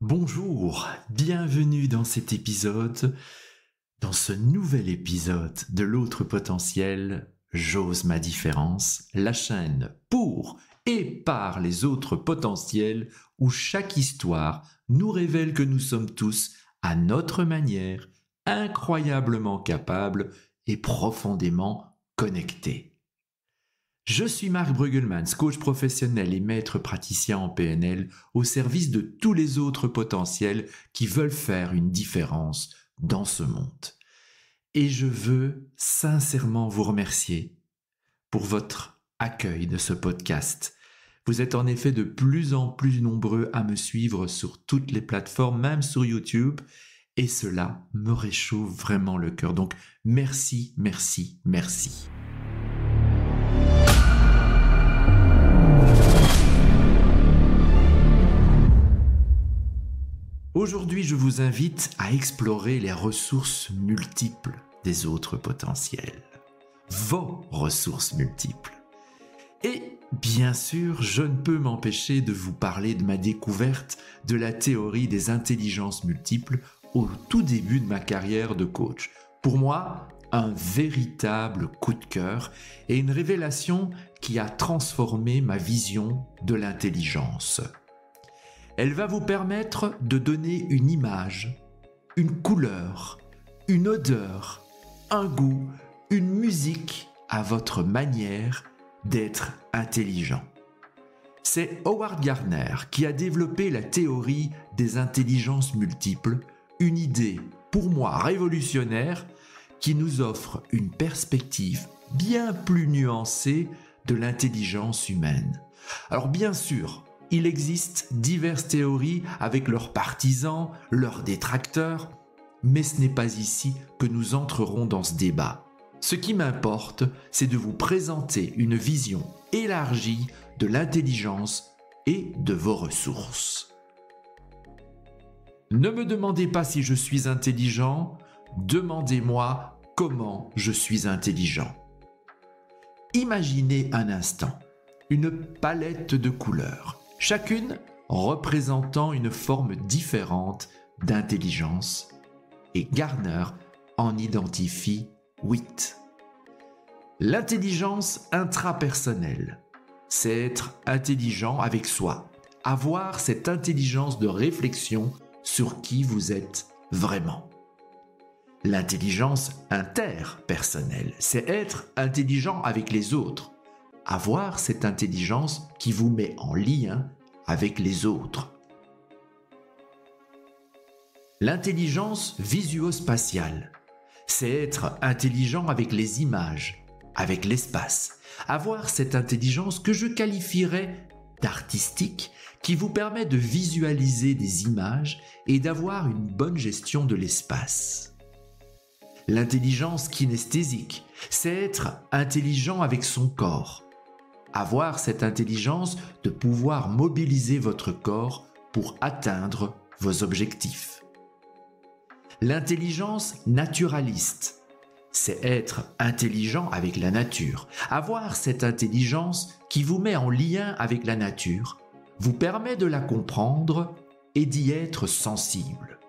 Bonjour, bienvenue dans cet épisode, dans ce nouvel épisode de l'autre potentiel, J'ose ma différence, la chaîne pour et par les autres potentiels où chaque histoire nous révèle que nous sommes tous, à notre manière, incroyablement capables et profondément connectés. Je suis Marc Brueggelmans, coach professionnel et maître praticien en PNL au service de tous les autres potentiels qui veulent faire une différence dans ce monde. Et je veux sincèrement vous remercier pour votre accueil de ce podcast. Vous êtes en effet de plus en plus nombreux à me suivre sur toutes les plateformes, même sur YouTube, et cela me réchauffe vraiment le cœur. Donc merci, merci, merci. Aujourd'hui, je vous invite à explorer les ressources multiples des autres potentiels. Vos ressources multiples. Et bien sûr, je ne peux m'empêcher de vous parler de ma découverte de la théorie des intelligences multiples au tout début de ma carrière de coach. Pour moi, un véritable coup de cœur et une révélation qui a transformé ma vision de l'intelligence. Elle va vous permettre de donner une image, une couleur, une odeur, un goût, une musique à votre manière d'être intelligent. C'est Howard Gardner qui a développé la théorie des intelligences multiples, une idée pour moi révolutionnaire qui nous offre une perspective bien plus nuancée de l'intelligence humaine. Alors bien sûr, il existe diverses théories avec leurs partisans, leurs détracteurs, mais ce n'est pas ici que nous entrerons dans ce débat. Ce qui m'importe, c'est de vous présenter une vision élargie de l'intelligence et de vos ressources. Ne me demandez pas si je suis intelligent, demandez-moi comment je suis intelligent. Imaginez un instant une palette de couleurs, chacune représentant une forme différente d'intelligence, et Gardner en identifie 8. L'intelligence intrapersonnelle, c'est être intelligent avec soi, avoir cette intelligence de réflexion sur qui vous êtes vraiment. L'intelligence interpersonnelle, c'est être intelligent avec les autres, avoir cette intelligence qui vous met en lien avec les autres. L'intelligence visuospatiale, c'est être intelligent avec les images, avec l'espace, avoir cette intelligence que je qualifierais d'artistique qui vous permet de visualiser des images et d'avoir une bonne gestion de l'espace. L'intelligence kinesthésique, c'est être intelligent avec son corps, avoir cette intelligence de pouvoir mobiliser votre corps pour atteindre vos objectifs. L'intelligence naturaliste, c'est être intelligent avec la nature, avoir cette intelligence qui vous met en lien avec la nature, vous permet de la comprendre et d'y être sensible.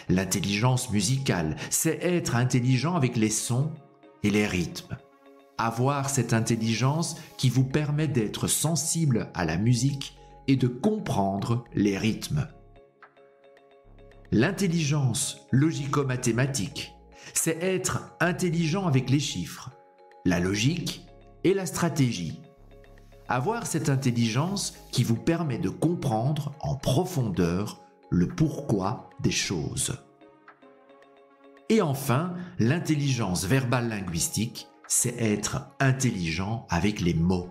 L'intelligence musicale, c'est être intelligent avec les sons et les rythmes. Avoir cette intelligence qui vous permet d'être sensible à la musique et de comprendre les rythmes. L'intelligence logico-mathématique, c'est être intelligent avec les chiffres, la logique et la stratégie. Avoir cette intelligence qui vous permet de comprendre en profondeur le pourquoi des choses. Et enfin, l'intelligence verbale linguistique, c'est être intelligent avec les mots.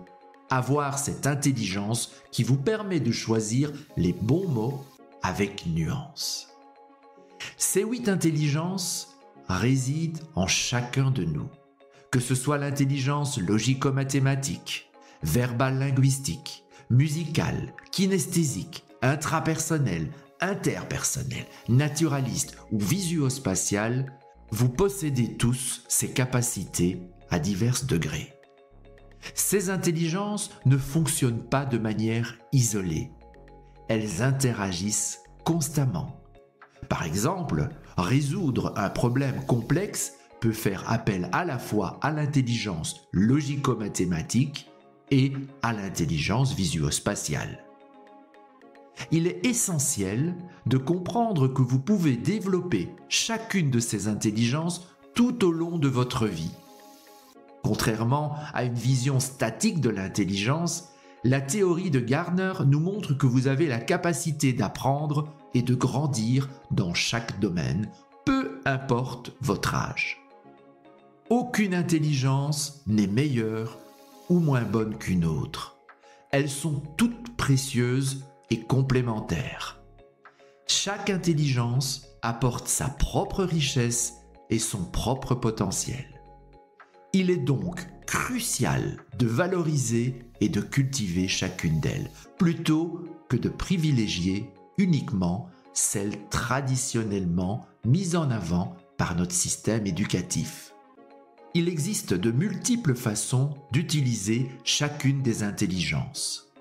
Avoir cette intelligence qui vous permet de choisir les bons mots avec nuance. Ces 8 intelligences résident en chacun de nous, que ce soit l'intelligence logico-mathématique, verbale linguistique, musicale, kinesthésique, intrapersonnelle, interpersonnelle, naturaliste ou visuospatiale, vous possédez tous ces capacités à divers degrés. Ces intelligences ne fonctionnent pas de manière isolée. elles interagissent constamment. Par exemple, résoudre un problème complexe peut faire appel à la fois à l'intelligence logico-mathématique et à l'intelligence visuospatiale. Il est essentiel de comprendre que vous pouvez développer chacune de ces intelligences tout au long de votre vie. Contrairement à une vision statique de l'intelligence, la théorie de Gardner nous montre que vous avez la capacité d'apprendre et de grandir dans chaque domaine, peu importe votre âge. Aucune intelligence n'est meilleure ou moins bonne qu'une autre. Elles sont toutes précieuses et complémentaires. Chaque intelligence apporte sa propre richesse et son propre potentiel. Il est donc crucial de valoriser et de cultiver chacune d'elles, plutôt que de privilégier uniquement celles traditionnellement mises en avant par notre système éducatif. Il existe de multiples façons d'utiliser chacune des intelligences.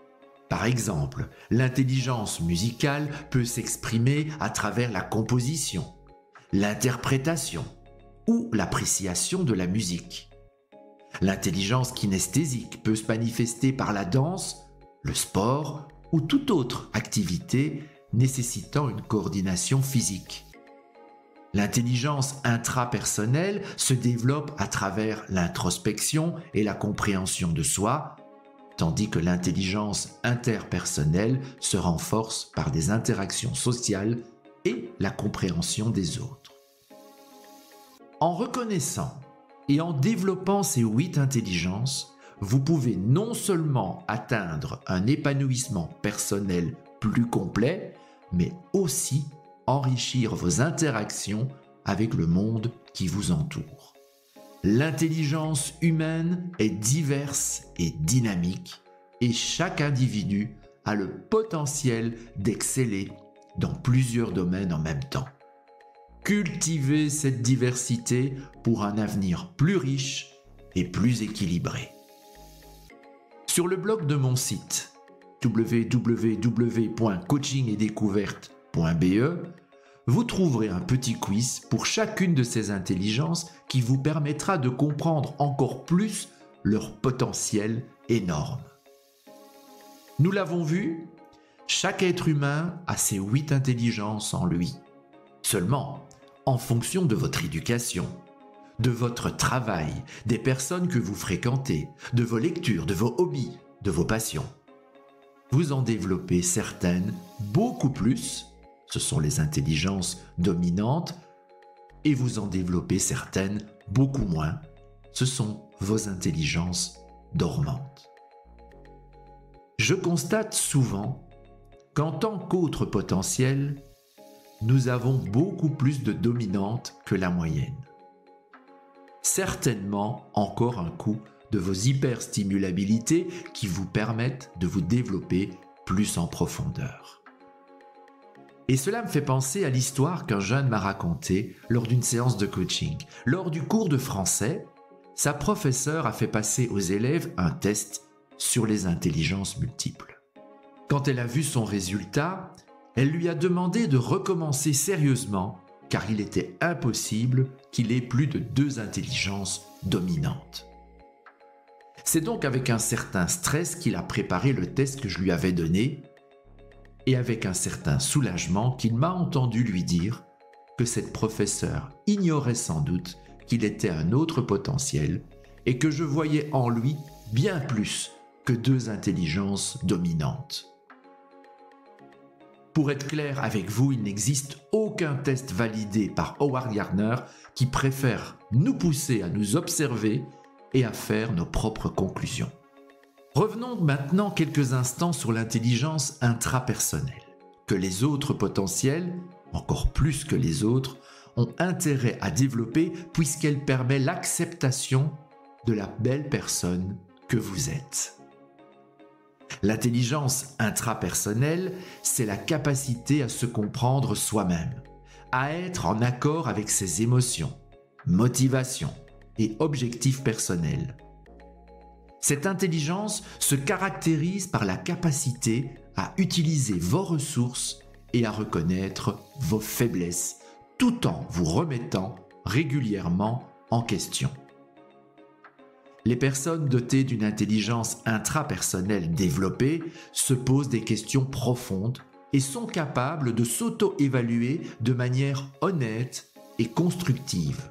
Par exemple, l'intelligence musicale peut s'exprimer à travers la composition, l'interprétation ou l'appréciation de la musique. L'intelligence kinesthésique peut se manifester par la danse, le sport ou toute autre activité nécessitant une coordination physique. L'intelligence intrapersonnelle se développe à travers l'introspection et la compréhension de soi, tandis que l'intelligence interpersonnelle se renforce par des interactions sociales et la compréhension des autres. En reconnaissant et en développant ces 8 intelligences, vous pouvez non seulement atteindre un épanouissement personnel plus complet, mais aussi enrichir vos interactions avec le monde qui vous entoure. L'intelligence humaine est diverse et dynamique et chaque individu a le potentiel d'exceller dans plusieurs domaines en même temps. Cultivez cette diversité pour un avenir plus riche et plus équilibré. Sur le blog de mon site www.coachingetdécouverte.be, vous trouverez un petit quiz pour chacune de ces intelligences qui vous permettra de comprendre encore plus leur potentiel énorme. Nous l'avons vu, chaque être humain a ses 8 intelligences en lui. Seulement, en fonction de votre éducation, de votre travail, des personnes que vous fréquentez, de vos lectures, de vos hobbies, de vos passions, vous en développez certaines beaucoup plus, ce sont les intelligences dominantes, et vous en développez certaines beaucoup moins, ce sont vos intelligences dormantes. Je constate souvent qu'en tant qu'autre potentiel, nous avons beaucoup plus de dominantes que la moyenne. Certainement encore un coup de vos hyperstimulabilités qui vous permettent de vous développer plus en profondeur. Et cela me fait penser à l'histoire qu'un jeune m'a racontée lors d'une séance de coaching. Lors du cours de français, sa professeure a fait passer aux élèves un test sur les intelligences multiples. Quand elle a vu son résultat, elle lui a demandé de recommencer sérieusement car il était impossible qu'il ait plus de 2 intelligences dominantes. C'est donc avec un certain stress qu'il a préparé le test que je lui avais donné et avec un certain soulagement qu'il m'a entendu lui dire que cette professeure ignorait sans doute qu'il était un autre potentiel et que je voyais en lui bien plus que 2 intelligences dominantes. Pour être clair avec vous, il n'existe aucun test validé par Howard Gardner qui préfère nous pousser à nous observer et à faire nos propres conclusions. Revenons maintenant quelques instants sur l'intelligence intrapersonnelle, que les autres potentiels, encore plus que les autres, ont intérêt à développer puisqu'elle permet l'acceptation de la belle personne que vous êtes. L'intelligence intrapersonnelle, c'est la capacité à se comprendre soi-même, à être en accord avec ses émotions, motivations et objectifs personnels. Cette intelligence se caractérise par la capacité à utiliser vos ressources et à reconnaître vos faiblesses, tout en vous remettant régulièrement en question. Les personnes dotées d'une intelligence intrapersonnelle développée se posent des questions profondes et sont capables de s'auto-évaluer de manière honnête et constructive.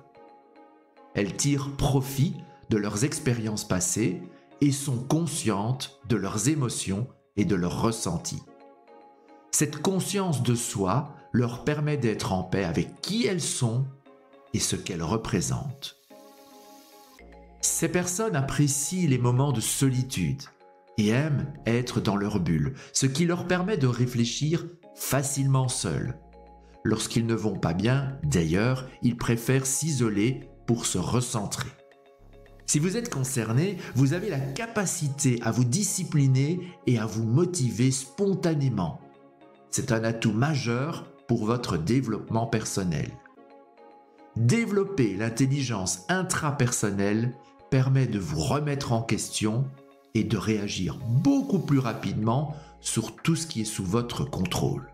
Elles tirent profit de leurs expériences passées et sont conscientes de leurs émotions et de leurs ressentis. Cette conscience de soi leur permet d'être en paix avec qui elles sont et ce qu'elles représentent. Ces personnes apprécient les moments de solitude et aiment être dans leur bulle, ce qui leur permet de réfléchir facilement seuls. Lorsqu'ils ne vont pas bien, d'ailleurs, ils préfèrent s'isoler pour se recentrer. Si vous êtes concerné, vous avez la capacité à vous discipliner et à vous motiver spontanément. C'est un atout majeur pour votre développement personnel. Développer l'intelligence intrapersonnelle permet de vous remettre en question et de réagir beaucoup plus rapidement sur tout ce qui est sous votre contrôle.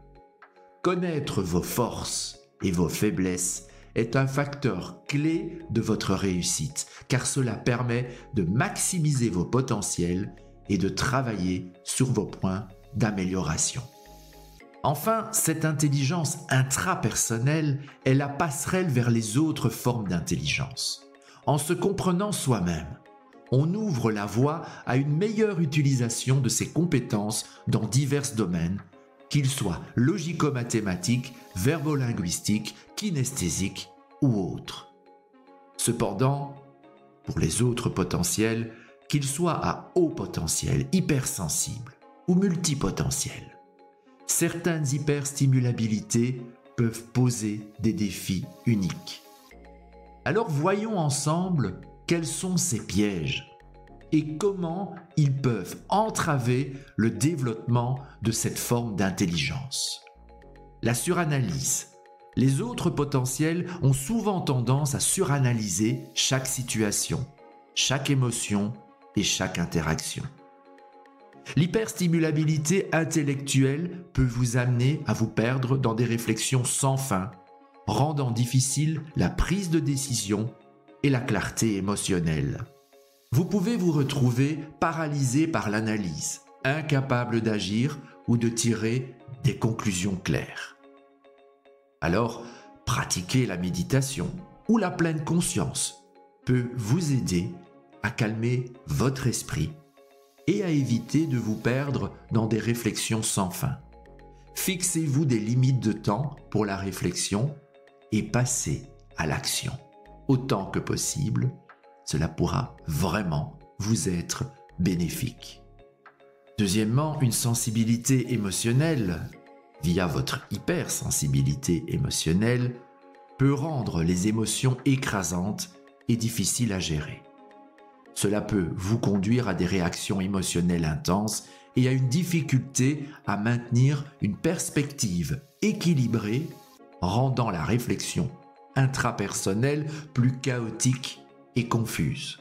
Connaître vos forces et vos faiblesses est un facteur clé de votre réussite, car cela permet de maximiser vos potentiels et de travailler sur vos points d'amélioration. Enfin, cette intelligence intrapersonnelle est la passerelle vers les autres formes d'intelligence. En se comprenant soi-même, on ouvre la voie à une meilleure utilisation de ses compétences dans divers domaines, qu'ils soient logico-mathématiques, verbo-linguistiques, kinesthésiques ou autres. Cependant, pour les autres potentiels, qu'ils soient à haut potentiel, hypersensibles ou multipotentiels, certaines hyperstimulabilités peuvent poser des défis uniques. Alors voyons ensemble quels sont ces pièges et comment ils peuvent entraver le développement de cette forme d'intelligence. La suranalyse. Les autres potentiels ont souvent tendance à suranalyser chaque situation, chaque émotion et chaque interaction. L'hyperstimulabilité intellectuelle peut vous amener à vous perdre dans des réflexions sans fin, rendant difficile la prise de décision et la clarté émotionnelle. Vous pouvez vous retrouver paralysé par l'analyse, incapable d'agir ou de tirer des conclusions claires. Alors, pratiquer la méditation ou la pleine conscience peut vous aider à calmer votre esprit et à éviter de vous perdre dans des réflexions sans fin. Fixez-vous des limites de temps pour la réflexion et passez à l'action. Autant que possible, cela pourra vraiment vous être bénéfique. Deuxièmement, une sensibilité émotionnelle, via votre hypersensibilité émotionnelle, peut rendre les émotions écrasantes et difficiles à gérer. Cela peut vous conduire à des réactions émotionnelles intenses et à une difficulté à maintenir une perspective équilibrée, rendant la réflexion intrapersonnelle plus chaotique et confuse.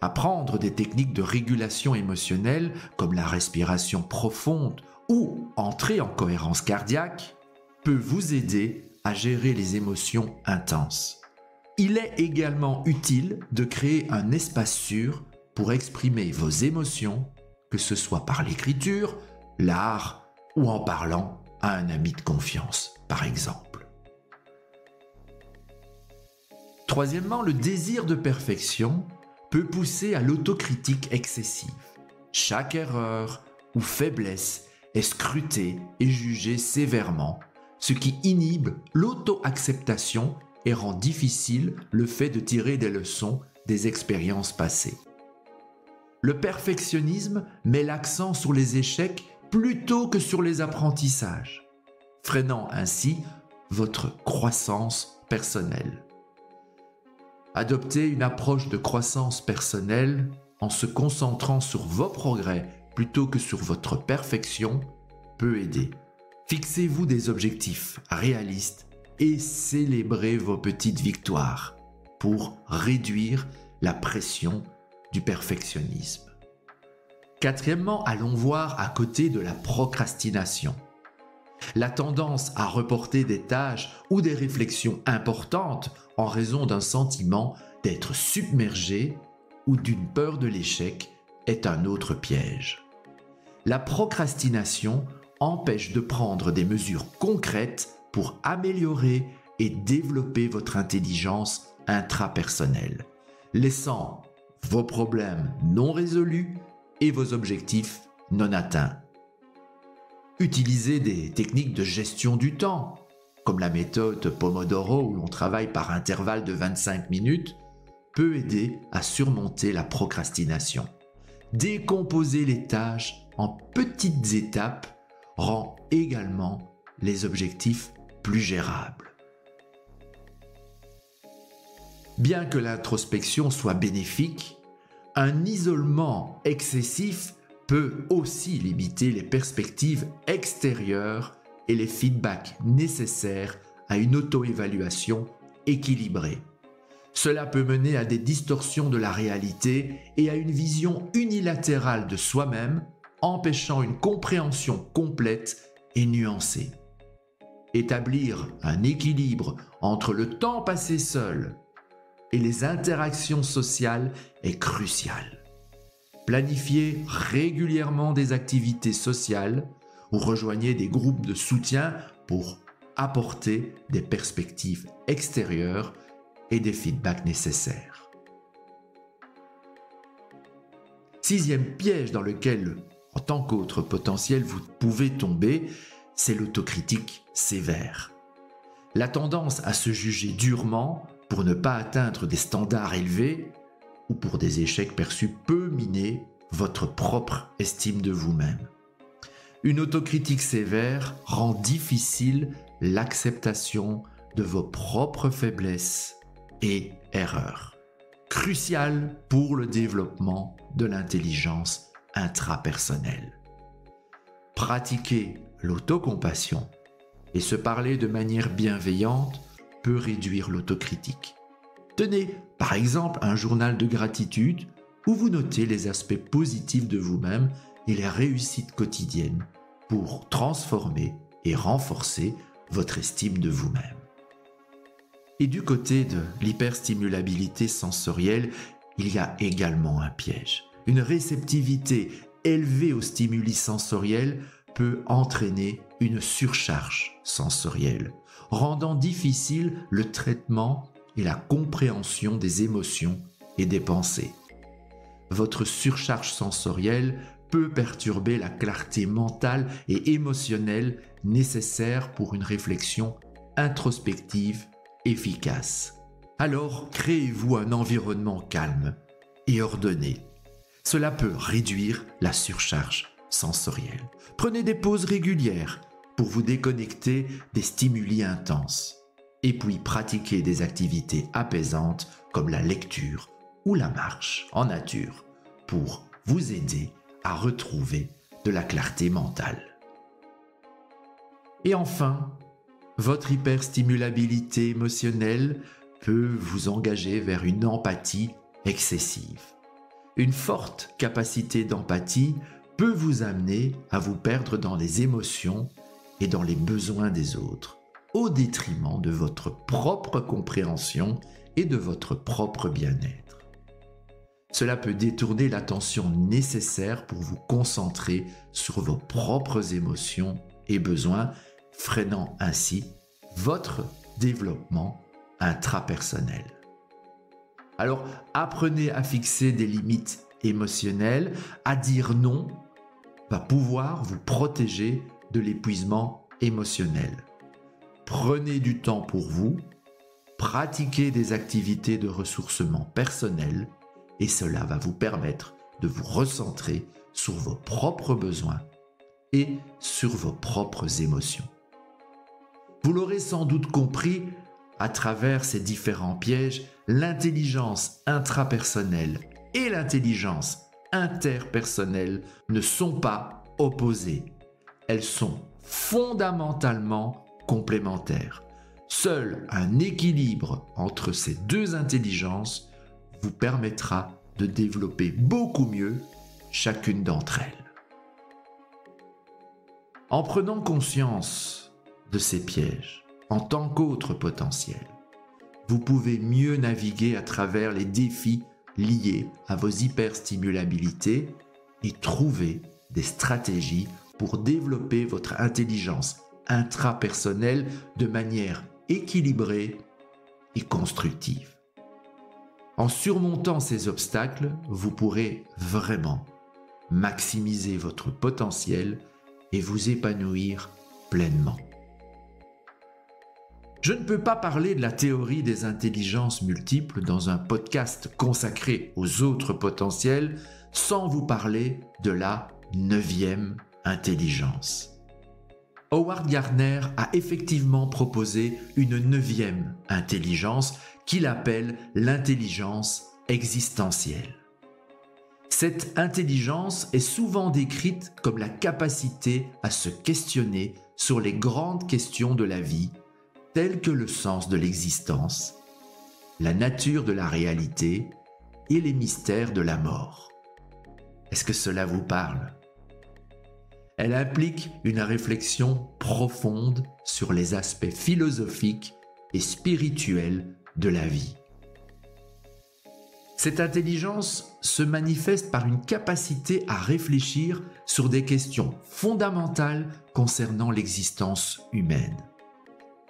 Apprendre des techniques de régulation émotionnelle comme la respiration profonde ou entrer en cohérence cardiaque peut vous aider à gérer les émotions intenses. Il est également utile de créer un espace sûr pour exprimer vos émotions, que ce soit par l'écriture, l'art ou en parlant à un ami de confiance, par exemple. Troisièmement, le désir de perfection peut pousser à l'autocritique excessive. Chaque erreur ou faiblesse est scrutée et jugée sévèrement, ce qui inhibe l'auto-acceptation et rend difficile le fait de tirer des leçons des expériences passées. Le perfectionnisme met l'accent sur les échecs plutôt que sur les apprentissages, freinant ainsi votre croissance personnelle. Adopter une approche de croissance personnelle en se concentrant sur vos progrès plutôt que sur votre perfection peut aider. Fixez-vous des objectifs réalistes et célébrez vos petites victoires pour réduire la pression du perfectionnisme. Quatrièmement, allons voir à côté de la procrastination. La tendance à reporter des tâches ou des réflexions importantes en raison d'un sentiment d'être submergé ou d'une peur de l'échec est un autre piège. La procrastination empêche de prendre des mesures concrètes pour améliorer et développer votre intelligence intrapersonnelle, laissant vos problèmes non résolus et vos objectifs non atteints. Utilisez des techniques de gestion du temps, comme la méthode Pomodoro où l'on travaille par intervalle de 25 minutes, peut aider à surmonter la procrastination. Décomposer les tâches en petites étapes rend également les objectifs plus gérables. Bien que l'introspection soit bénéfique, un isolement excessif peut aussi limiter les perspectives extérieures et les feedbacks nécessaires à une auto-évaluation équilibrée. Cela peut mener à des distorsions de la réalité et à une vision unilatérale de soi-même, empêchant une compréhension complète et nuancée. Établir un équilibre entre le temps passé seul et les interactions sociales est crucial. Planifiez régulièrement des activités sociales ou rejoignez des groupes de soutien pour apporter des perspectives extérieures et des feedbacks nécessaires. Sixième piège dans lequel, en tant qu'autre potentiel, vous pouvez tomber, c'est l'autocritique sévère. La tendance à se juger durement pour ne pas atteindre des standards élevés ou pour des échecs perçus peut miner votre propre estime de vous-même. Une autocritique sévère rend difficile l'acceptation de vos propres faiblesses et erreurs, cruciales pour le développement de l'intelligence intrapersonnelle. Pratiquer l'autocompassion et se parler de manière bienveillante peut réduire l'autocritique. Tenez par exemple un journal de gratitude où vous notez les aspects positifs de vous-même et les réussites quotidiennes pour transformer et renforcer votre estime de vous-même. Et du côté de l'hyperstimulabilité sensorielle, il y a également un piège. Une réceptivité élevée aux stimuli sensoriels peut entraîner une surcharge sensorielle, rendant difficile le traitement et la compréhension des émotions et des pensées. Votre surcharge sensorielle peut perturber la clarté mentale et émotionnelle nécessaire pour une réflexion introspective efficace. Alors, créez-vous un environnement calme et ordonné. Cela peut réduire la surcharge sensorielle. Prenez des pauses régulières pour vous déconnecter des stimuli intenses. Et puis pratiquez des activités apaisantes comme la lecture ou la marche en nature pour vous aider à retrouver de la clarté mentale. Et enfin, votre hyperstimulabilité émotionnelle peut vous engager vers une empathie excessive. Une forte capacité d'empathie peut vous amener à vous perdre dans les émotions et dans les besoins des autres, au détriment de votre propre compréhension et de votre propre bien-être. Cela peut détourner l'attention nécessaire pour vous concentrer sur vos propres émotions et besoins, freinant ainsi votre développement intrapersonnel. Alors, apprenez à fixer des limites émotionnelles, à dire non va pouvoir vous protéger de l'épuisement émotionnel. Prenez du temps pour vous, pratiquez des activités de ressourcement personnel et cela va vous permettre de vous recentrer sur vos propres besoins et sur vos propres émotions. Vous l'aurez sans doute compris, à travers ces différents pièges, l'intelligence intrapersonnelle et l'intelligence interpersonnelle ne sont pas opposées. Elles sont fondamentalement complémentaires. Seul un équilibre entre ces deux intelligences vous permettra de développer beaucoup mieux chacune d'entre elles. En prenant conscience de ces pièges, en tant qu'autre potentiel, vous pouvez mieux naviguer à travers les défis liés à vos hyperstimulabilités et trouver des stratégies pour développer votre intelligence intrapersonnelle de manière équilibrée et constructive. En surmontant ces obstacles, vous pourrez vraiment maximiser votre potentiel et vous épanouir pleinement. Je ne peux pas parler de la théorie des intelligences multiples dans un podcast consacré aux autres potentiels sans vous parler de la 9e intelligence. Howard Gardner a effectivement proposé une 9e intelligence qu'il appelle l'intelligence existentielle. Cette intelligence est souvent décrite comme la capacité à se questionner sur les grandes questions de la vie, telles que le sens de l'existence, la nature de la réalité et les mystères de la mort. Est-ce que cela vous parle ? Elle implique une réflexion profonde sur les aspects philosophiques et spirituels de la vie. Cette intelligence se manifeste par une capacité à réfléchir sur des questions fondamentales concernant l'existence humaine.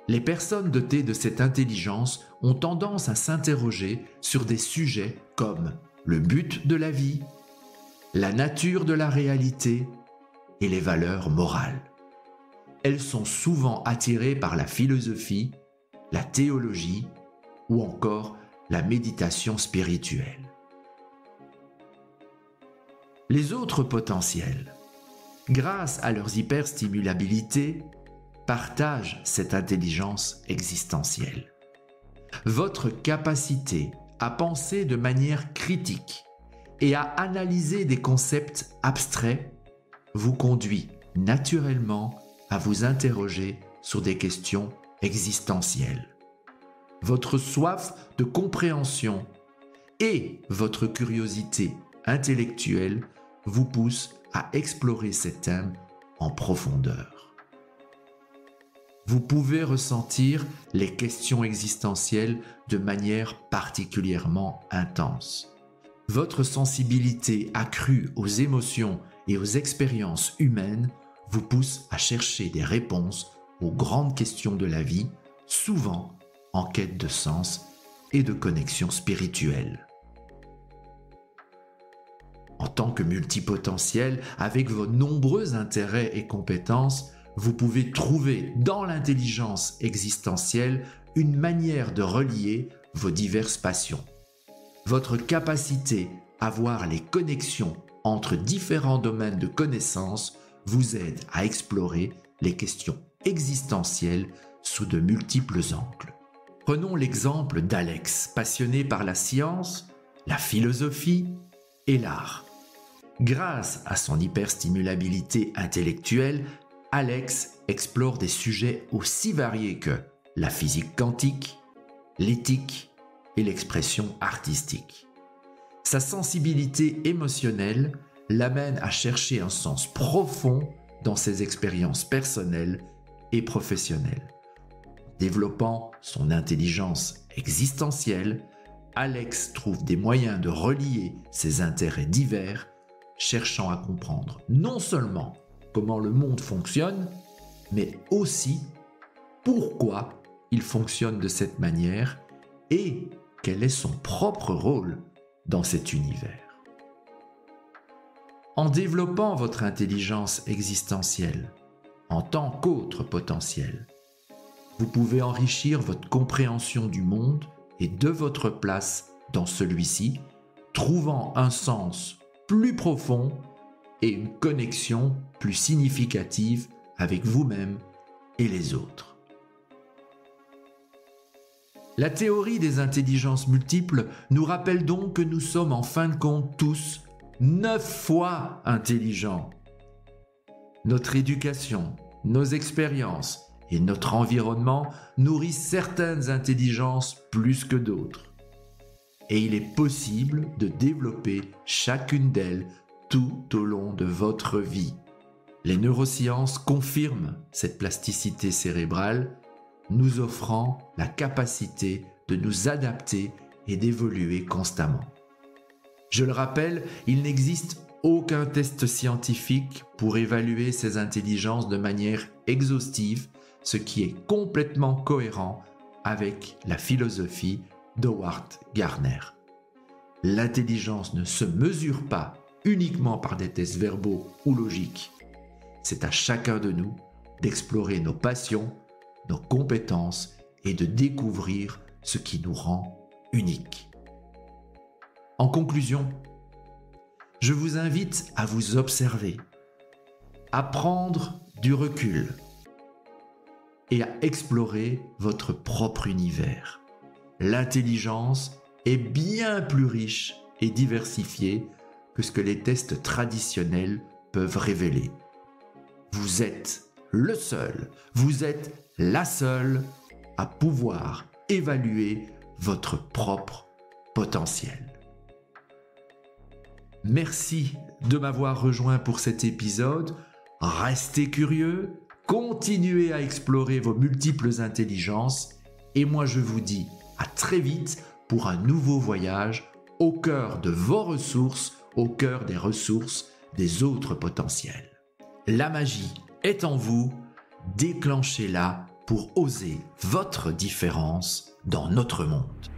Les personnes dotées de cette intelligence ont tendance à s'interroger sur des sujets comme le but de la vie, la nature de la réalité et les valeurs morales. Elles sont souvent attirées par la philosophie, la théologie ou encore la méditation spirituelle. Les autres potentiels, grâce à leurs hyperstimulabilités, partagent cette intelligence existentielle. Votre capacité à penser de manière critique et à analyser des concepts abstraits vous conduit naturellement à vous interroger sur des questions existentielles. Votre soif de compréhension et votre curiosité intellectuelle vous poussent à explorer ces thèmes en profondeur. Vous pouvez ressentir les questions existentielles de manière particulièrement intense. Votre sensibilité accrue aux émotions et aux expériences humaines vous pousse à chercher des réponses aux grandes questions de la vie, souvent en quête de sens et de connexion spirituelle. En tant que multipotentiel, avec vos nombreux intérêts et compétences, vous pouvez trouver dans l'intelligence existentielle une manière de relier vos diverses passions. Votre capacité à voir les connexions entre différents domaines de connaissances vous aide à explorer les questions existentielles sous de multiples angles. Prenons l'exemple d'Alex, passionné par la science, la philosophie et l'art. Grâce à son hyperstimulabilité intellectuelle, Alex explore des sujets aussi variés que la physique quantique, l'éthique et l'expression artistique. Sa sensibilité émotionnelle l'amène à chercher un sens profond dans ses expériences personnelles et professionnelles. Développant son intelligence existentielle, Alex trouve des moyens de relier ses intérêts divers, cherchant à comprendre non seulement comment le monde fonctionne, mais aussi pourquoi il fonctionne de cette manière et quel est son propre rôle dans cet univers. En développant votre intelligence existentielle en tant qu'autre potentiel, vous pouvez enrichir votre compréhension du monde et de votre place dans celui-ci, trouvant un sens plus profond et une connexion plus significative avec vous-même et les autres. La théorie des intelligences multiples nous rappelle donc que nous sommes en fin de compte tous 9 fois intelligents. Notre éducation, nos expériences et notre environnement nourrissent certaines intelligences plus que d'autres. Et il est possible de développer chacune d'elles tout au long de votre vie. Les neurosciences confirment cette plasticité cérébrale, nous offrant la capacité de nous adapter et d'évoluer constamment. Je le rappelle, il n'existe aucun test scientifique pour évaluer ces intelligences de manière exhaustive, ce qui est complètement cohérent avec la philosophie d'Howard Gardner. L'intelligence ne se mesure pas uniquement par des tests verbaux ou logiques. C'est à chacun de nous d'explorer nos passions, nos compétences et de découvrir ce qui nous rend uniques. En conclusion, je vous invite à vous observer, à prendre du recul et à explorer votre propre univers. L'intelligence est bien plus riche et diversifiée que ce que les tests traditionnels peuvent révéler. Vous êtes le seul, vous êtes la seule à pouvoir évaluer votre propre potentiel. Merci de m'avoir rejoint pour cet épisode. Restez curieux, continuez à explorer vos multiples intelligences et moi je vous dis à très vite pour un nouveau voyage au cœur de vos ressources, au cœur des ressources des autres potentiels. La magie est en vous, déclenchez-la pour oser votre différence dans notre monde.